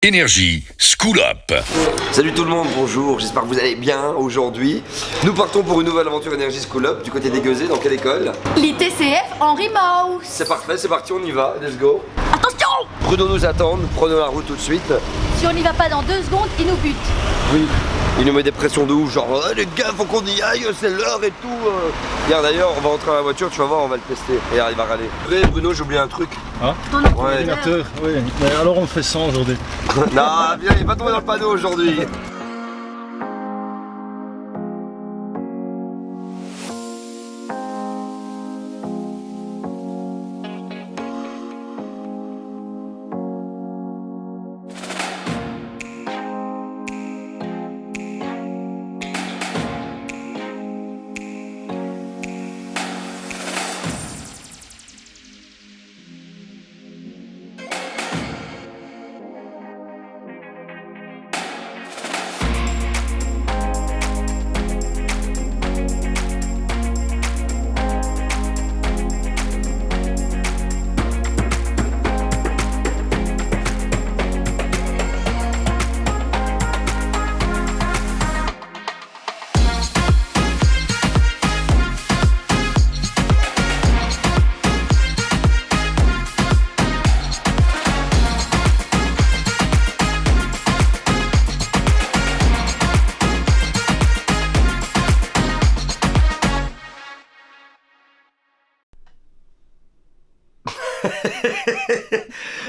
Énergie School Up. Salut tout le monde, bonjour, j'espère que vous allez bien aujourd'hui. Nous partons pour une nouvelle aventure Énergie School Up du côté des Gueusés. Dans quelle école? L'ITCF Henri Mauss. C'est parfait, c'est parti, on y va, let's go. Attention! Bruno nous attend, nous prenons la route tout de suite. Si on n'y va pas dans 2 secondes, il nous bute. Oui, il nous met des pressions de ouf, genre les gars, faut qu'on y aille, c'est l'heure et tout. Regarde d'ailleurs, on va rentrer dans la voiture, tu vas voir, on va le tester. Et il va râler. Ouais, Bruno, j'ai oublié un truc. Hein? Ton Ouais. Ordinateur, oui. Mais alors on fait 100 aujourd'hui. Non, viens, il va tomber dans le panneau aujourd'hui.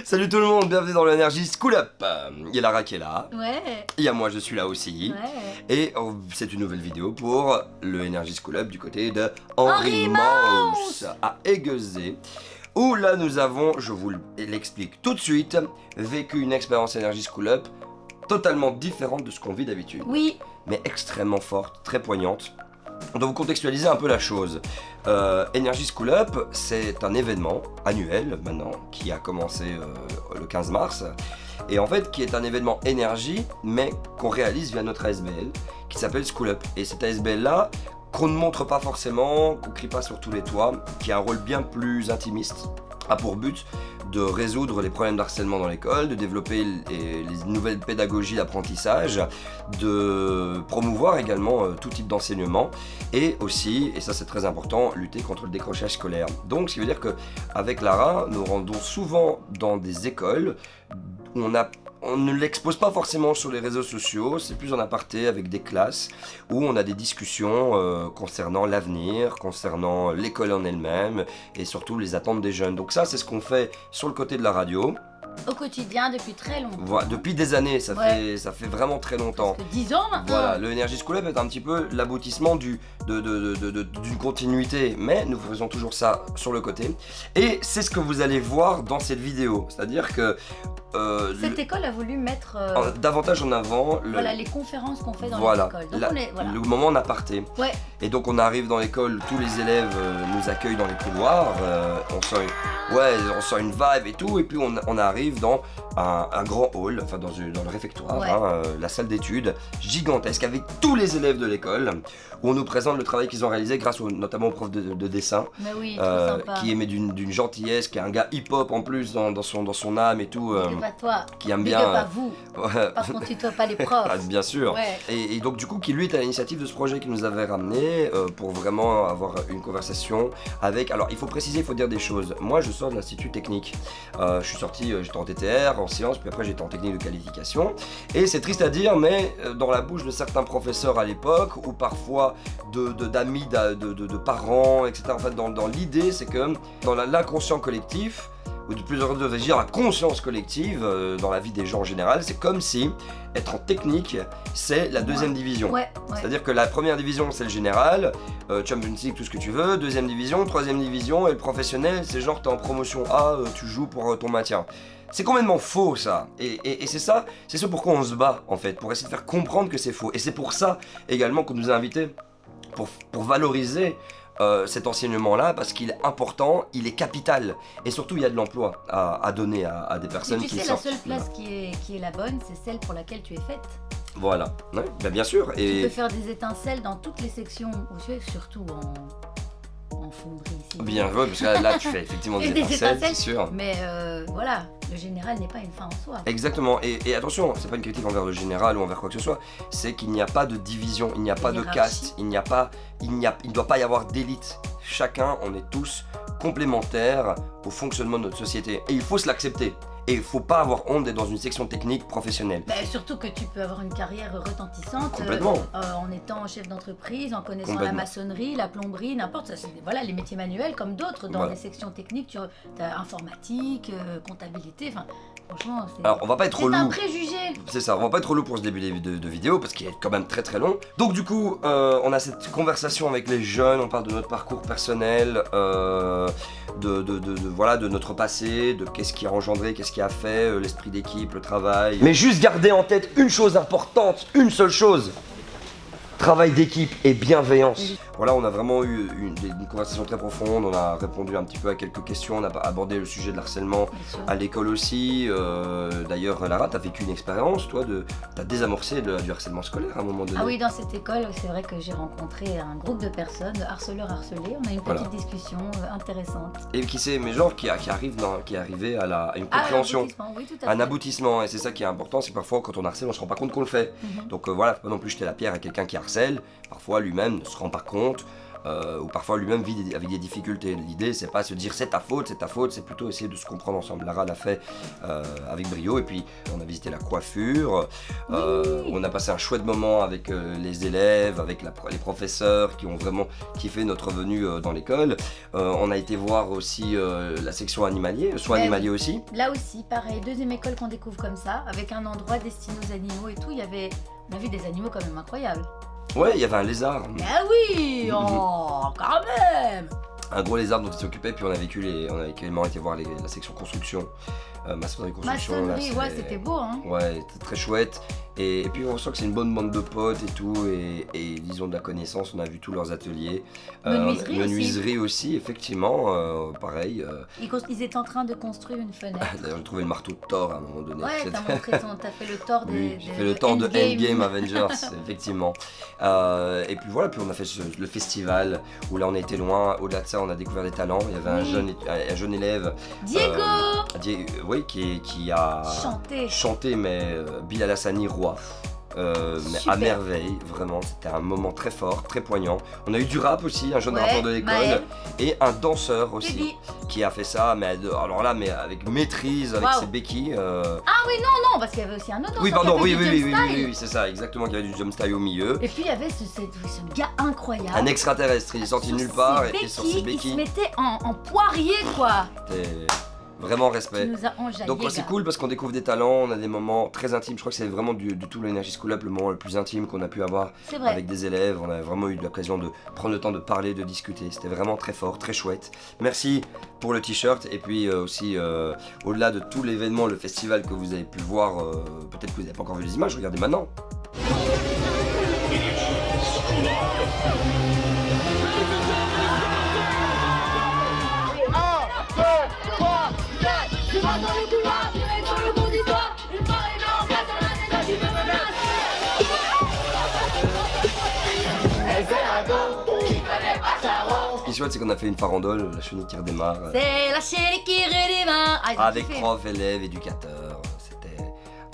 Salut tout le monde, bienvenue dans l'Énergie School Up. Il y a Lara qui est là. Ouais. Il y a moi, je suis là aussi. Ouais. Et c'est une nouvelle vidéo pour le Energy School Up du côté de Henri Henri Mauss à Aiguezé, où là nous avons, je vous l'explique tout de suite, vécu une expérience Energy School Up totalement différente de ce qu'on vit d'habitude, Oui. mais extrêmement forte, très poignante. On doit vous contextualiser un peu la chose. Energy School Up, c'est un événement annuel maintenant qui a commencé le 15 mars et en fait qui est un événement énergie mais qu'on réalise via notre ASBL qui s'appelle School Up. Et cet ASBL là qu'on ne montre pas forcément, qu'on crie pas sur tous les toits, qui a un rôle bien plus intimiste, a pour but de résoudre les problèmes d'harcèlement dans l'école, de développer les nouvelles pédagogies d'apprentissage, de promouvoir également tout type d'enseignement et aussi, et ça c'est très important, lutter contre le décrochage scolaire. Donc ce qui veut dire qu'avec Lara, nous rendons souvent dans des écoles où on ne l'expose pas forcément sur les réseaux sociaux, c'est plus en aparté avec des classes où on a des discussions concernant l'avenir, concernant l'école en elle-même et surtout les attentes des jeunes. Donc ça c'est ce qu'on fait sur le côté de la radio. Au quotidien depuis très longtemps. Voilà, depuis des années, ça Ouais. fait vraiment très longtemps. Parce que 10 ans maintenant. Voilà, le Energy School Up est un petit peu l'aboutissement d'une continuité, mais nous faisons toujours ça sur le côté. Et c'est ce que vous allez voir dans cette vidéo, c'est-à-dire que Cette école a voulu mettre davantage en avant voilà, les conférences qu'on fait dans voilà, les écoles. Donc on est, voilà. le moment en aparté. Ouais. Et donc on arrive dans l'école, tous les élèves nous accueillent dans les couloirs, on sent une vibe et tout, et puis on arrive dans un grand hall, enfin dans le réfectoire, Ouais. la salle d'études gigantesque avec tous les élèves de l'école, où on nous présente le travail qu'ils ont réalisé grâce notamment au prof de dessin, Mais oui, trop sympa. qui aimait d'une gentillesse, qui est un gars hip-hop en plus dans son âme et tout, Big up à toi. qui aime Big bien... up à vous. Parce qu'on tutoie pas les profs. Ah, bien sûr. Ouais. Et donc du coup qui lui est à l'initiative de ce projet qui nous avait ramené pour vraiment avoir une conversation avec... Alors il faut préciser, il faut dire des choses. Moi je sors de l'institut technique. Je suis sorti, j'étais en TTR, en sciences, puis après j'étais en technique de qualification. Et c'est triste à dire, mais dans la bouche de certains professeurs à l'époque, ou parfois d'amis, de parents, etc. En fait dans l'idée c'est que dans l'inconscient collectif, ou de plus en plus devrais dire la conscience collective dans la vie des gens en général, c'est comme si être en technique, c'est la deuxième division. Ouais, ouais. C'est-à-dire que la première division, c'est le général, Champions League, tout ce que tu veux, deuxième division, troisième division, et le professionnel, c'est genre t'es en promotion A, tu joues pour ton maintien. C'est complètement faux ça, et c'est ça, c'est ce pourquoi on se bat en fait, pour essayer de faire comprendre que c'est faux. Et c'est pour ça également qu'on nous a invités, pour valoriser cet enseignement-là, parce qu'il est important, il est capital, et surtout il y a de l'emploi à donner à des personnes Et tu qui sais, sortent. la seule place qui est la bonne, c'est celle pour laquelle tu es faite. Voilà, ouais, bah bien sûr. Tu Et peux faire des étincelles dans toutes les sections où tu es, surtout en fonderie ici. bien, ouais, parce que là tu fais effectivement des étincelles, c'est sûr. Mais voilà, Le général n'est pas une fin en soi. Exactement, et attention, c'est pas une critique envers le général ou envers quoi que ce soit, c'est qu'il n'y a pas de division, il n'y a pas de Hiérarchie. caste, il ne doit pas y avoir d'élite. Chacun, on est tous complémentaires au fonctionnement de notre société, et il faut se l'accepter. Et il faut pas avoir honte d'être dans une section technique professionnelle. Bah, surtout que tu peux avoir une carrière retentissante Complètement. En étant chef d'entreprise, en connaissant la Complètement. maçonnerie, la plomberie, n'importe ça. Voilà, les métiers manuels comme d'autres. Dans Voilà. les sections techniques, tu as informatique, comptabilité, enfin franchement, Alors, on va pas être c'est un relou. préjugé. C'est ça, on va pas être relou pour ce début de vidéo parce qu'il est quand même très très long. Donc du coup, on a cette conversation avec les jeunes, on parle de notre parcours personnel, voilà, de notre passé, de qu'est-ce qui a engendré, qu'est-ce qui a fait, l'esprit d'équipe, le travail. Mais juste garder en tête une chose importante, une seule chose. Travail d'équipe et bienveillance. Voilà, on a vraiment eu une conversation très profonde, on a répondu un petit peu à quelques questions, on a abordé le sujet de l'harcèlement Bien sûr. à l'école aussi. D'ailleurs, Lara, t'as vécu une expérience, toi, t'as désamorcé du harcèlement scolaire à un moment donné. Ah oui, dans cette école, c'est vrai que j'ai rencontré un groupe de personnes, harceleurs harcelés. On a eu une petite Voilà. discussion intéressante. Et qui c'est, mais genre qui est arrivé à une compréhension, l'aboutissement, oui, tout à un fait. aboutissement. Et c'est ça qui est important, c'est parfois quand on harcèle, on se rend pas compte qu'on le fait. Mhm. Donc voilà, faut pas non plus jeter la pierre à quelqu'un qui harcèle. Parfois lui-même ne se rend pas compte. Ou parfois lui-même vit avec des difficultés. L'idée c'est pas se dire c'est ta faute, c'est plutôt essayer de se comprendre ensemble. Lara l'a fait avec brio et puis on a visité la coiffure, on a passé un chouette moment avec les élèves, avec les professeurs qui ont vraiment kiffé notre venue dans l'école. On a été voir aussi la section animalier, soins Mais animaliers aussi. Là aussi, pareil, deuxième école qu'on découvre comme ça, avec un endroit destiné aux animaux et tout. On a vu des animaux quand même incroyables. Ouais, il y avait un lézard. Ah oui, oh, quand même. Un gros lézard dont il s'occupait, puis on a également été voir la section construction, maçonnerie construction. Maçonnerie, ouais, c'était beau, hein. Ouais, c'était très chouette. Et puis on sent que c'est une bonne bande de potes et tout, et disons de la connaissance, on a vu tous leurs ateliers. Menuiserie aussi, effectivement, pareil. Ils étaient en train de construire une fenêtre. D'ailleurs j'ai trouvé le marteau de Thor à un moment donné. Ouais, t'as fait le tort Oui, des. j'ai fait le temps de Endgame Avengers, effectivement. Et puis voilà, puis on a fait le festival où là on a été loin. Au-delà de ça, on a découvert des talents. Il y avait Oui. un jeune élève, Diego oui, qui a chanté, mais Bilal Hassani roi. Mais à Super. merveille, vraiment, c'était un moment très fort, très poignant. On a eu du rap aussi, un jeune Ouais, rappeur de l'école, Maël. et un danseur aussi Bibi. qui a fait ça, mais alors là, mais avec maîtrise, avec Waouh. ses béquilles. Non, parce qu'il y avait aussi un autre Oui, danseur pardon, qui a oui, fait du jump style. c'est ça, exactement, qu'il y avait du jump style au milieu. Et puis il y avait ce gars incroyable. Un extraterrestre, il est sorti de nulle part et sur ses Il se béquilles. mettait en poirier, quoi. C'était vraiment Tu respect. nous as enjaillé. Donc c'est gars. cool parce qu'on découvre des talents, on a des moments très intimes. Je crois que c'est vraiment du tout l'Energy School Up, le moment le plus intime qu'on a pu avoir C'est vrai. avec des élèves. On a vraiment eu l'occasion de prendre le temps de parler, de discuter. C'était vraiment très fort, très chouette. Merci pour le t-shirt et puis aussi au-delà de tout l'événement, le festival que vous avez pu voir, peut-être que vous n'avez pas encore vu les images, regardez maintenant. Tu vas dans le couloir, direct dans le conditoire. Une marée en place, on a des gens qui me menacent. Elle fait un dos, qui connaît pas sa rose. Ce qui est chouette, c'est qu'on a fait une farandole, la chenille qui redémarre. C'est la chérie qui redémarre. Ah, ils ont Avec kiffé. prof, élèves, éducateurs. C'était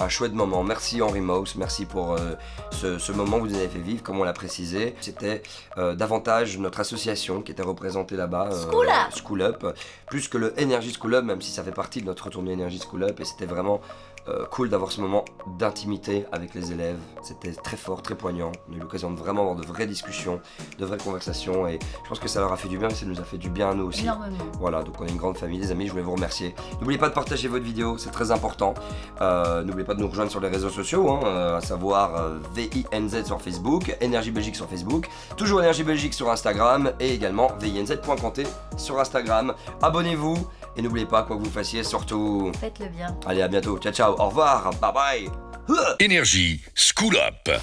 un chouette moment. Merci Henri Mouse, merci pour ce moment que vous nous avez fait vivre, comme on l'a précisé. C'était davantage notre association qui était représentée là-bas. School Up. School Up. Plus que le Energy School Up, même si ça fait partie de notre tournée Energy School Up. Et c'était vraiment cool d'avoir ce moment d'intimité avec les élèves. C'était très fort, très poignant. On a eu l'occasion de vraiment avoir de vraies discussions, de vraies conversations. Et je pense que ça leur a fait du bien et ça nous a fait du bien à nous aussi. Énormément. Voilà, donc on est une grande famille, des amis, je voulais vous remercier. N'oubliez pas de partager votre vidéo, c'est très important. N'oubliez pas de nous rejoindre sur les réseaux sociaux, à savoir VINZ sur Facebook, Énergie Belgique sur Facebook, toujours Énergie Belgique sur Instagram et également VINZ.conté sur Instagram. Abonnez-vous et n'oubliez pas, quoi que vous fassiez, surtout... Faites-le bien. Allez, à bientôt, ciao ciao, au revoir, bye bye. Énergie School Up.